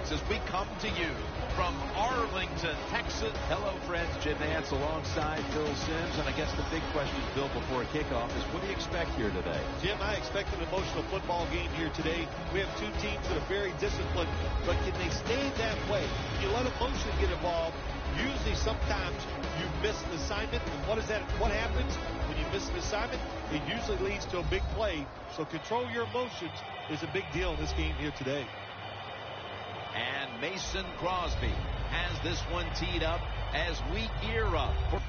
sports as we come to you from Arlington, Texas. Hello, friends. Jim Nance alongside Phil Simms. And I guess the big question, Bill, before kickoff is what do you expect here today? Jim, I expect an emotional football game here today. We have two teams that are very disciplined, but can they stay that way? You let emotion get involved. Usually, sometimes you miss an assignment. And what happens when you miss an assignment? It usually leads to a big play. So control your emotions is a big deal in this game here today. And Mason Crosby has this one teed up as we gear up for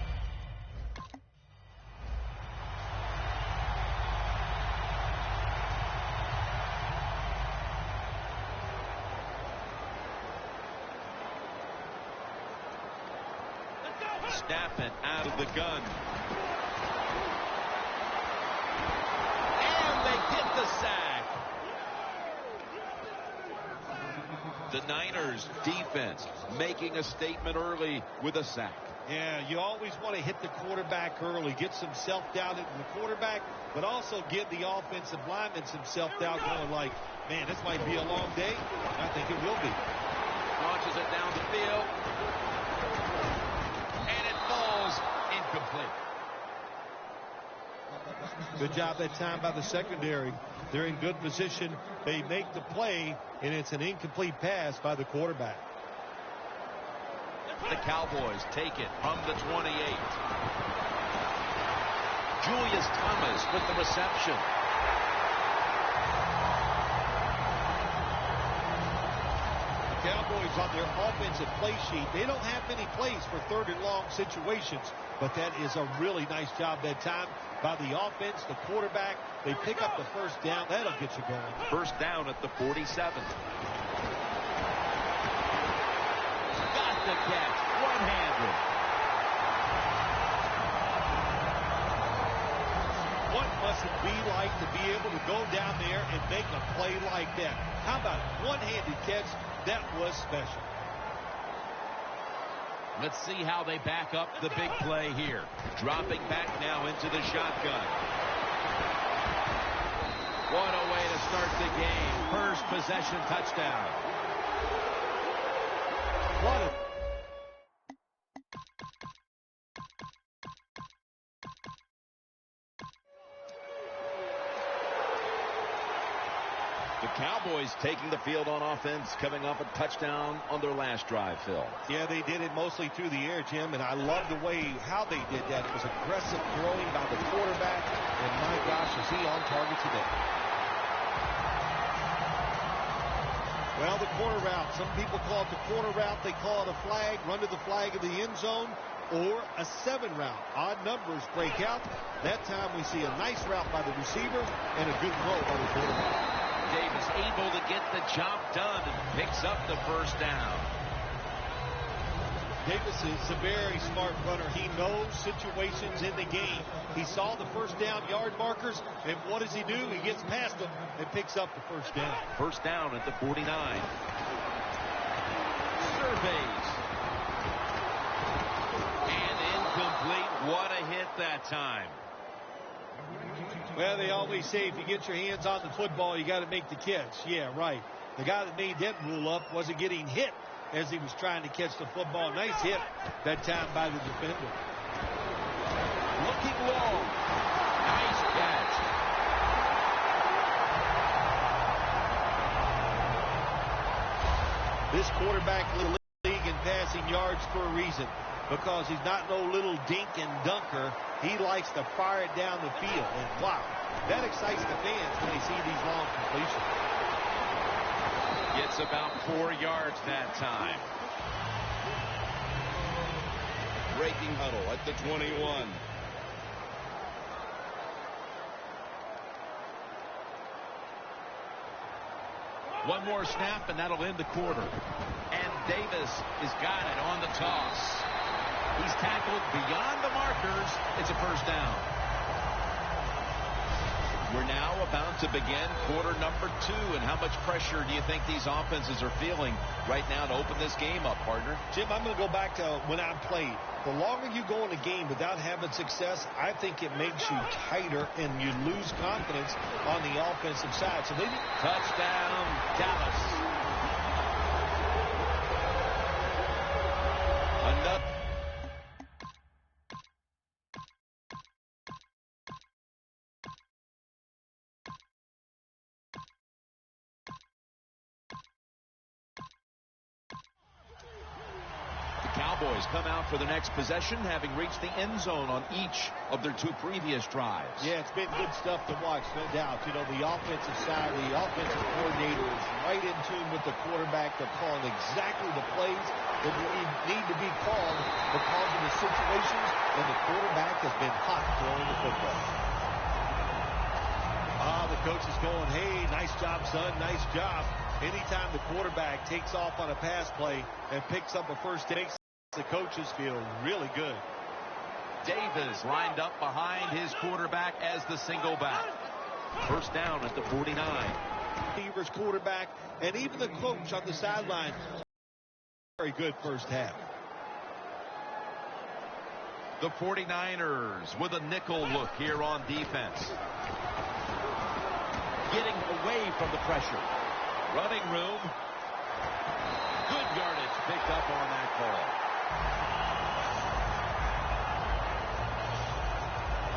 snap it out of the gun. And they get the sack. The Niners defense making a statement early with a sack. Yeah, you always want to hit the quarterback early, get some self-doubt into the quarterback, but also give the offensive lineman some self-doubt going like, man, this might be a long day. I think it will be. Launches it down the field. And it falls incomplete. Good job that time by the secondary. They're in good position. They make the play, and it's an incomplete pass by the quarterback. The Cowboys take it from the 28. Julius Thomas with the reception. The Cowboys on their offensive play sheet, they don't have many plays for third and long situations, but that is a really nice job that time by the offense, the quarterback. They pick up the first down. That'll get you going. First down at the 47. Got the catch. One-handed. What must it be like to be able to go down there and make a play like that? How about a one-handed catch? That was special. Let's see how they back up the big play here. Dropping back now into the shotgun. What a way to start the game. First possession touchdown. What a The Cowboys taking the field on offense, coming off a touchdown on their last drive, Phil. Yeah, they did it mostly through the air, Jim, and I love the way how they did that. It was aggressive throwing by the quarterback, and my gosh, is he on target today. Well, the corner route. Some people call it the corner route. They call it a flag, run to the flag of the end zone, or a 7 route. Odd numbers break out. That time we see a nice route by the receiver and a good throw by the quarterback. Davis able to get the job done and picks up the first down. Davis is a very smart runner. He knows situations in the game. He saw the first down yard markers, and what does he do? He gets past them and picks up the first down. First down at the 49. Surveys. And incomplete. What a hit that time. Well, they always say if you get your hands on the football, you got to make the catch. Yeah, right. The guy that made that rule up wasn't getting hit as he was trying to catch the football. Nice hit that time by the defender. Looking long. Nice catch. This quarterback in the league in passing yards for a reason, because he's not no little dink and dunker. He likes to fire it down the field. And wow, that excites the fans when they see these long completions. Gets about 4 yards that time. Breaking huddle at the 21. One more snap, and that'll end the quarter. And Davis has got it on the toss. He's tackled beyond the markers. It's a first down. We're now about to begin quarter number 2. And how much pressure do you think these offenses are feeling right now to open this game up, partner? Jim, I'm going to go back to when I played. The longer you go in a game without having success, I think it makes you tighter and you lose confidence on the offensive side. So they touchdown, Dallas. Cowboys come out for the next possession, having reached the end zone on each of their 2 previous drives. Yeah, it's been good stuff to watch, no doubt. You know, the offensive side, the offensive coordinator is right in tune with the quarterback. They're calling exactly the plays that need to be called because of the situations, and the quarterback has been hot throwing the football. The coach is going, hey, nice job, son, nice job. Anytime the quarterback takes off on a pass play and picks up a first down, the coaches feel really good. Davis lined up behind his quarterback as the single back. First down at the 49. Beavers quarterback and even the coach on the sideline. Very good first half. The 49ers with a nickel look here on defense. Getting away from the pressure. Running room. Good yardage picked up on that call.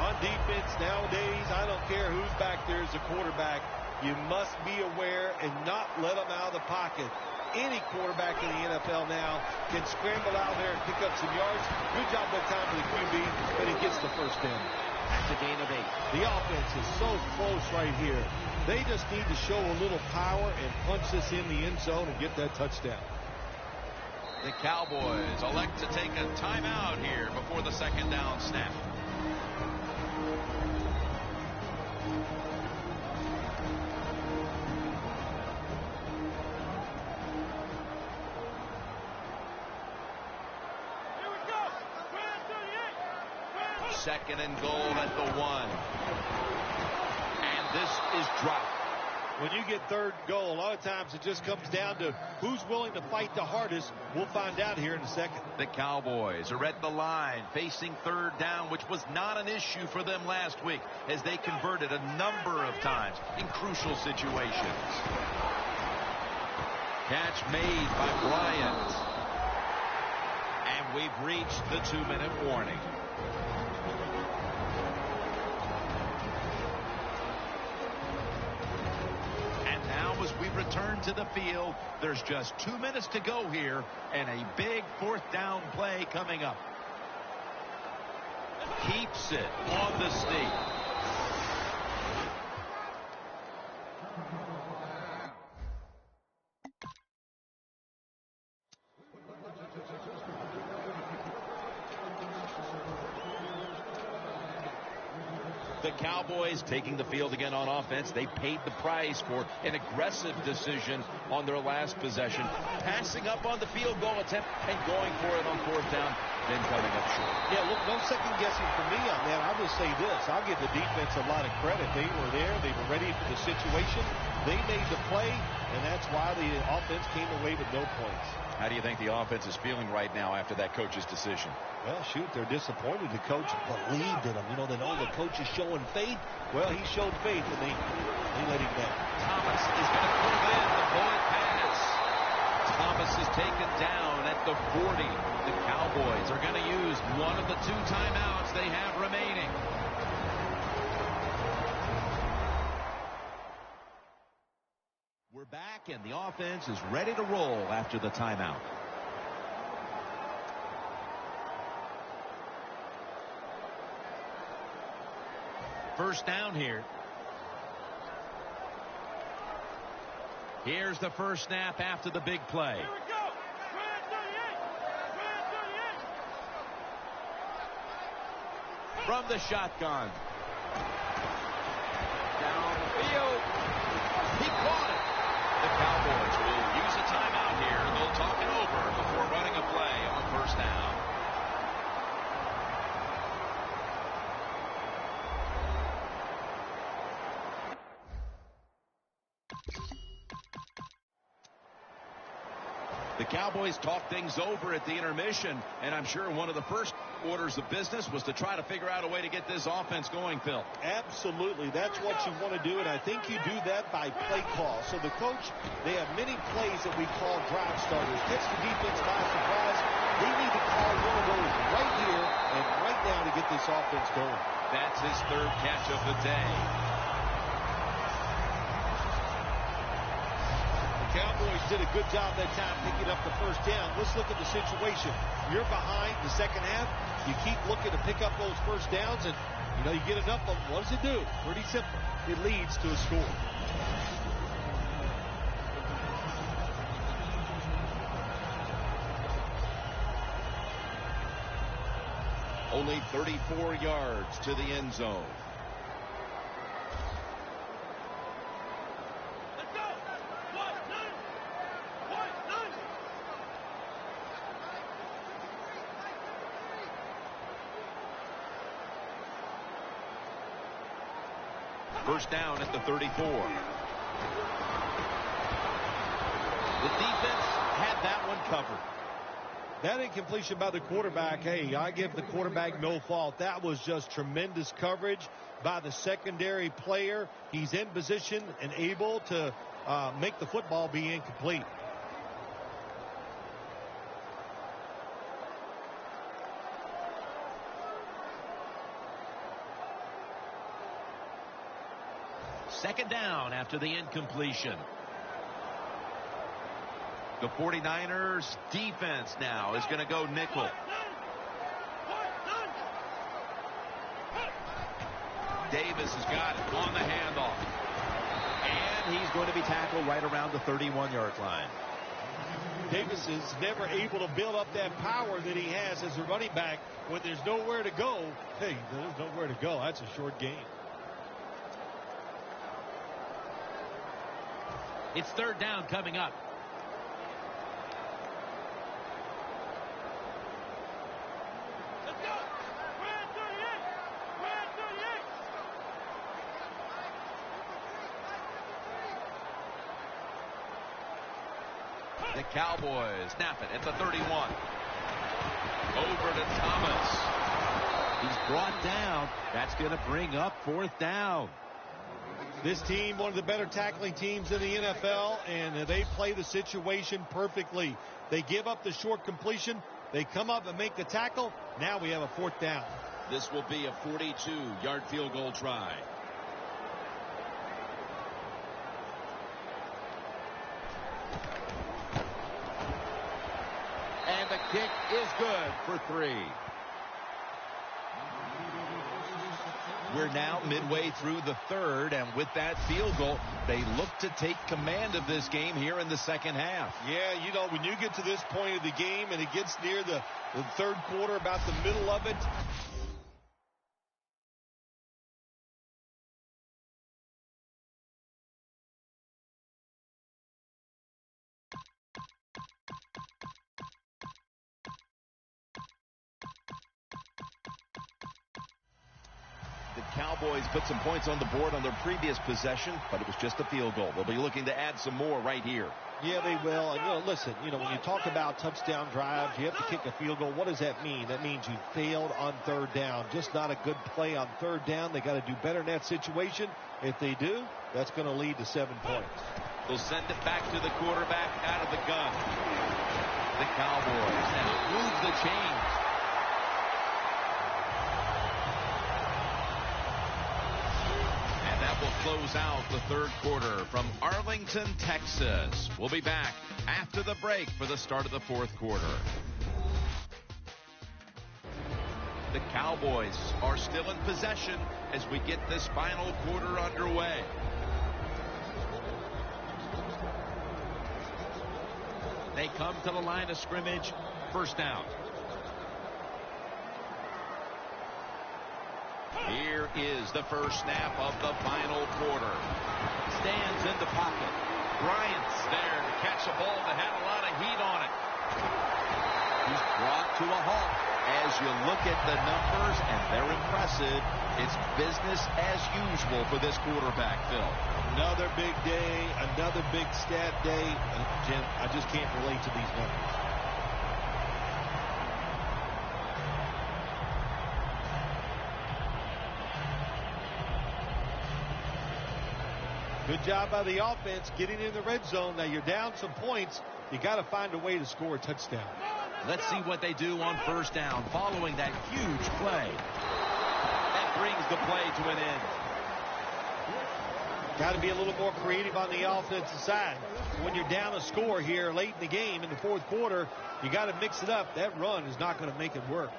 On defense nowadays, I don't care who's back there as a quarterback. You must be aware and not let them out of the pocket. Any quarterback in the NFL now can scramble out there and pick up some yards. Good job that time for the QB, but he gets the first down. That's a gain of 8. The offense is so close right here. They just need to show a little power and punch this in the end zone and get that touchdown. The Cowboys elect to take a timeout here before the second down snap. Second and goal at the 1. And this is dropped. When you get third and goal, a lot of times it just comes down to who's willing to fight the hardest. We'll find out here in a second. The Cowboys are at the line facing third down, which was not an issue for them last week as they converted a number of times in crucial situations. Catch made by Bryant. And we've reached the 2-minute warning. As we return to the field, there's just 2 minutes to go here and a big 4th down play coming up. Keeps it on the sneak. The Cowboys taking the field again on offense. They paid the price for an aggressive decision on their last possession, passing up on the field goal attempt and going for it on 4th down, then coming up short. Yeah, look, no second guessing for me on that. I'll just say this. I'll give the defense a lot of credit. They were there. They were ready for the situation. They made the play, and that's why the offense came away with no points. How do you think the offense is feeling right now after that coach's decision? Well, shoot, they're disappointed. The coach believed in him. You know, they know the coach is showing faith. Well, he showed faith, and they let him down. Thomas is going to pull in the bullet pass. Thomas is taken down at the 40. The Cowboys are going to use one of the 2 timeouts they have remaining. We're back, and the offense is ready to roll after the timeout. First down here. Here's the first snap after the big play. Here we go. 38. From the shotgun. Downfield. He caught it. The Cowboys will use a timeout here, and they'll talk it over before running a play on first down. The Cowboys talk things over at the intermission, and I'm sure one of the first orders of business was to try to figure out a way to get this offense going, Phil. Absolutely. That's what you want to do, and I think you do that by play call. So the coach, they have many plays that we call drive starters. Catch the defense by surprise. They need to call one of those right here and right now to get this offense going. That's his 3rd catch of the day. Cowboys did a good job that time picking up the first down. Let's look at the situation. You're behind the second half. You keep looking to pick up those first downs, and, you get enough of them. What does it do? Pretty simple. It leads to a score. Only 34 yards to the end zone. Let's go. 1, 2, 1, 2. First down at the 34. The defense had that one covered. That incompletion by the quarterback, hey, I give the quarterback no fault. That was just tremendous coverage by the secondary player. He's in position and able to make the football be incomplete. Second down after the incompletion. The 49ers defense now is going to go nickel. Davis has got it on the handoff. And he's going to be tackled right around the 31-yard line. Davis is never able to build up that power that he has as a running back when there's nowhere to go. Hey, there's nowhere to go. That's a short game. It's third down coming up. Let's go. We're at 38. We're at 38. The Cowboys snap it at the 31. Over to Thomas. He's brought down. That's going to bring up fourth down. This team, one of the better tackling teams in the NFL, and they play the situation perfectly. They give up the short completion. They come up and make the tackle. Now we have a fourth down. This will be a 42-yard field goal try. And the kick is good for 3. We're now midway through the third, and with that field goal, they look to take command of this game here in the second half. Yeah, when you get to this point of the game and it gets near the third quarter, about the middle of it, The Cowboys put some points on the board on their previous possession, but it was just a field goal. They'll be looking to add some more right here. Yeah, they will. And, listen, when you talk about touchdown drives, you have to kick a field goal. What does that mean? That means you failed on third down. Just not a good play on third down. They got to do better in that situation. If they do, that's going to lead to 7 points. They'll send it back to the quarterback out of the gun. The Cowboys now move the chains. Will close out the third quarter from Arlington, Texas. We'll be back after the break for the start of the fourth quarter. The Cowboys are still in possession as we get this final quarter underway. They come to the line of scrimmage, first down. Here is the first snap of the final quarter. Stands in the pocket. Bryant's there to catch a ball that had a lot of heat on it. He's brought to a halt. As you look at the numbers, and they're impressive, it's business as usual for this quarterback, Phil. Another big day, another big stat day. Jim, I just can't relate to these numbers. Good job by the offense getting in the red zone. Now you're down some points. You got to find a way to score a touchdown. Let's see what they do on first down following that huge play. That brings the play to an end. Got to be a little more creative on the offensive side. When you're down a score here late in the game in the fourth quarter, you got to mix it up. That run is not going to make it work.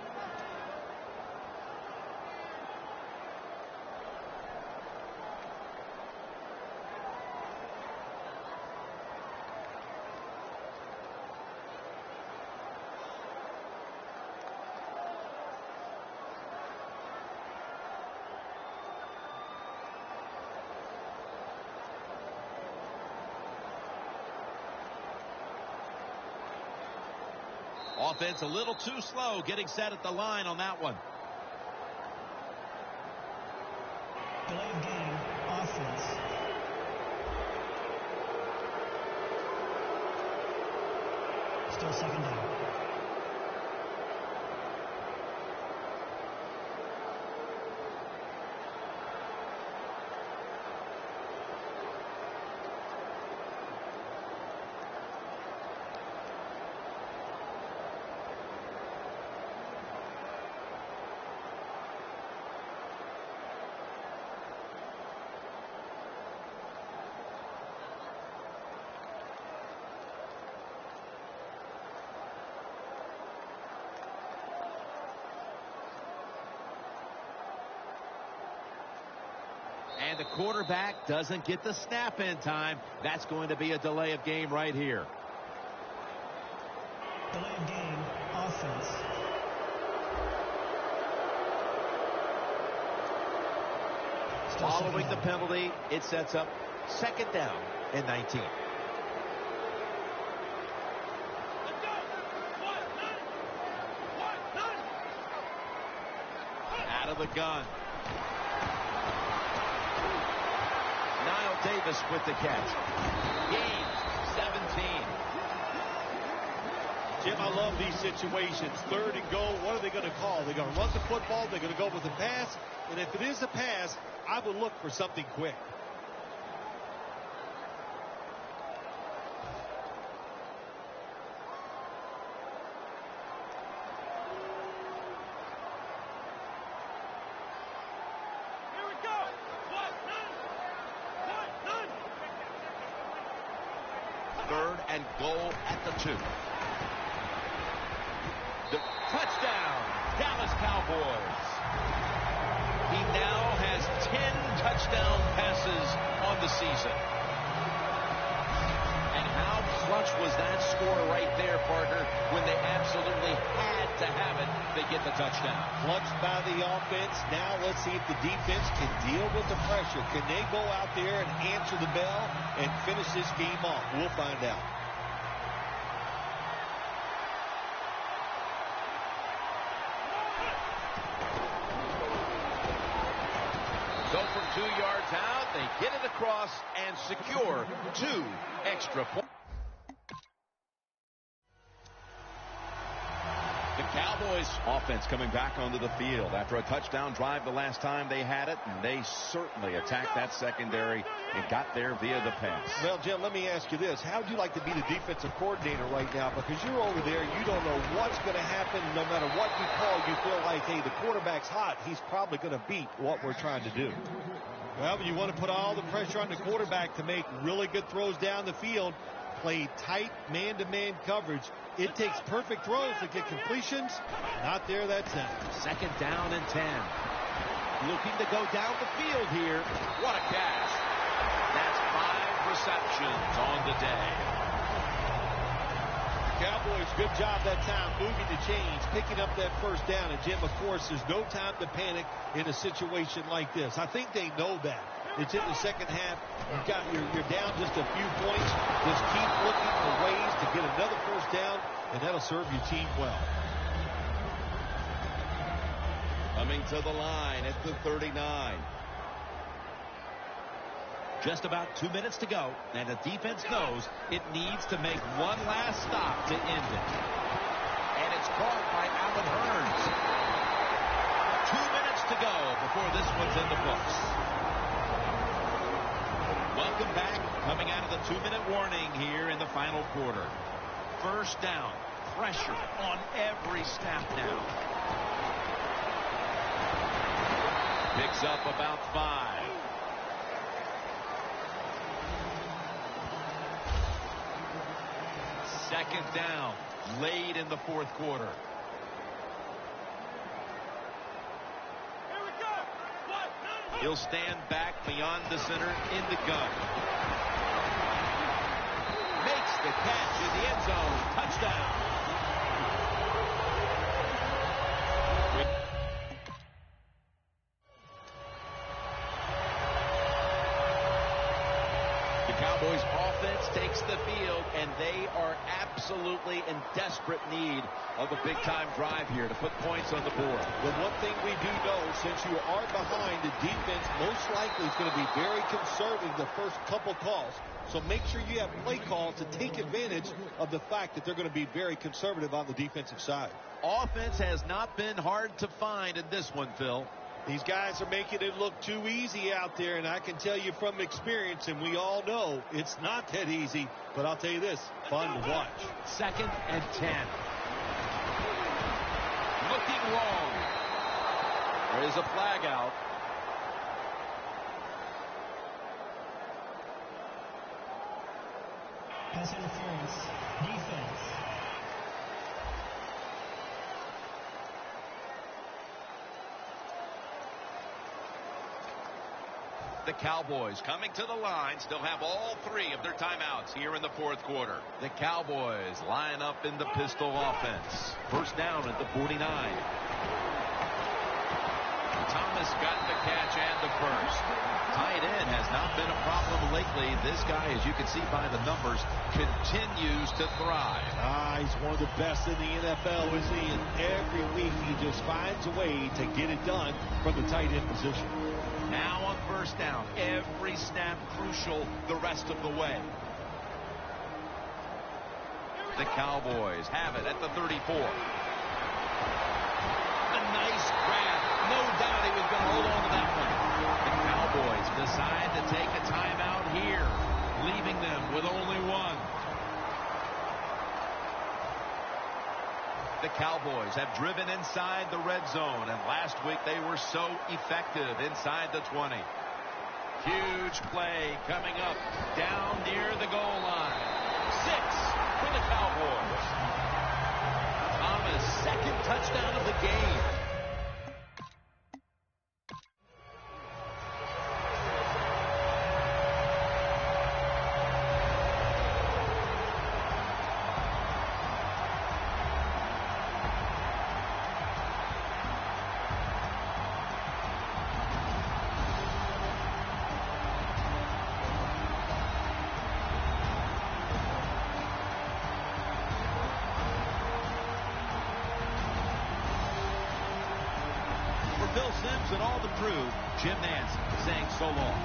Offense a little too slow getting set at the line on that one. Delay of game, offense. Still second down. And the quarterback doesn't get the snap in time. That's going to be a delay of game right here. Delay of game, offense. Still Following the second down. penalty, it sets up second down and 19. Out of the gun. Niall Davis with the catch. Gain 17. Jim, I love these situations. Third and go. What are they going to call? They're going to run the football. They're going to go with a pass. And if it is a pass, I would look for something quick. Third and goal at the 2. The touchdown, Dallas Cowboys. He now has 10 touchdown passes on the season. And how clutch was that score right there, Parker, when they absolutely had to have it, they get the touchdown. Clutched by the offense. Now let's see if the defense can deal with the pressure. Can they go out there and answer the bell and finish this game off? We'll find out. So from 2 yards out, they get it across and secure 2 extra points. The Cowboys offense coming back onto the field after a touchdown drive the last time they had it, and they certainly attacked that secondary and got there via the pass. Well, Jim, let me ask you this. How would you like to be the defensive coordinator right now? Because you're over there, you don't know what's going to happen. No matter what you call, you feel like, hey, the quarterback's hot. He's probably going to beat what we're trying to do. Well, you want to put all the pressure on the quarterback to make really good throws down the field, play tight man-to-man coverage. It takes perfect throws to get completions. Not there, that's it. Second down and 10. Looking to go down the field here. What a catch. That's 5 receptions on the day. Cowboys, good job that time moving the chains, picking up that first down. And, Jim, of course, there's no time to panic in a situation like this. I think they know that. It's in the second half. You're down just a few points. Just keep looking for ways to get another first down, and that'll serve your team well. Coming to the line at the 39. Just about 2 minutes to go, and the defense knows it needs to make one last stop to end it. And it's caught by Allen Hurns. 2 minutes to go before this one's in the books. Welcome back, coming out of the 2-minute warning here in the final quarter. First down, pressure on every snap now. Picks up about 5. Second down, late in the fourth quarter. Here we go. He'll stand back beyond the center in the gun. Makes the catch in the end zone. Touchdown. The Cowboys offense takes the field, and they are absolutely in desperate need of a big-time drive here to put points on the board. The one thing we do know, since you are behind, the defense most likely is going to be very conservative the first couple calls. So make sure you have play calls to take advantage of the fact that they're going to be very conservative on the defensive side. Offense has not been hard to find in this one, Phil. These guys are making it look too easy out there, and I can tell you from experience, and we all know it's not that easy, but I'll tell you this, fun to watch. 2nd and 10. Looking wrong. There is a flag out. Pass interference. Defense. The Cowboys coming to the line still have all 3 of their timeouts here in the fourth quarter. The Cowboys line up in the pistol offense. First down at the 49. Thomas got the catch and the first. Tight end has not been a problem lately. This guy, as you can see by the numbers, continues to thrive. He's one of the best in the NFL, isn't he? And every week he just finds a way to get it done from the tight end position. Now on first down, every snap crucial the rest of the way. The Cowboys have it at the 34. A nice grab. No doubt he was going to hold on to that one. The Cowboys decide to take a timeout here, leaving them with only one. The Cowboys have driven inside the red zone, and last week they were so effective inside the 20. Huge play coming up down near the goal line. 6 for the Cowboys. Thomas' 2nd touchdown of the game. Bill Sims and all the crew, Jim Nance saying so long.